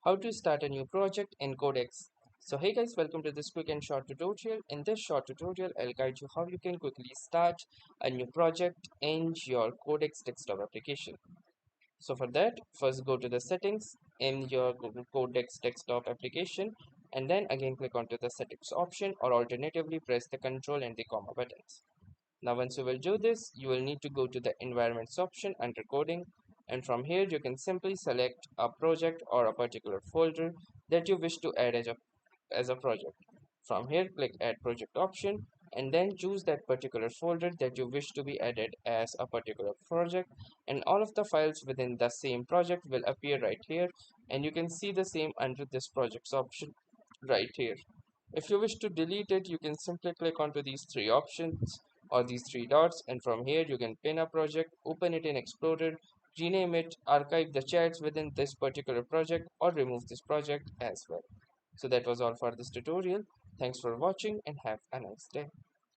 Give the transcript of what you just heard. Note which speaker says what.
Speaker 1: How to start a new project in Codex. So hey guys, welcome to this quick and short tutorial. In this short tutorial, I'll guide you how you can quickly start a new project in your Codex desktop application. So for that, first go to the settings in your Google Codex desktop application and then again click onto the settings option, or alternatively press the control and the comma buttons. Now once you will do this, you will need to go to the environments option under coding, and from here you can simply select a project or a particular folder that you wish to add as a project. From here click add project option and then choose that particular folder that you wish to be added as a particular project, and all of the files within the same project will appear right here, and you can see the same under this projects option right here. If you wish to delete it, you can simply click onto these three options or these three dots, and from here you can pin a project, open it in Explorer, rename it, archive the chats within this particular project, or remove this project as well. So that was all for this tutorial. Thanks for watching and have a nice day.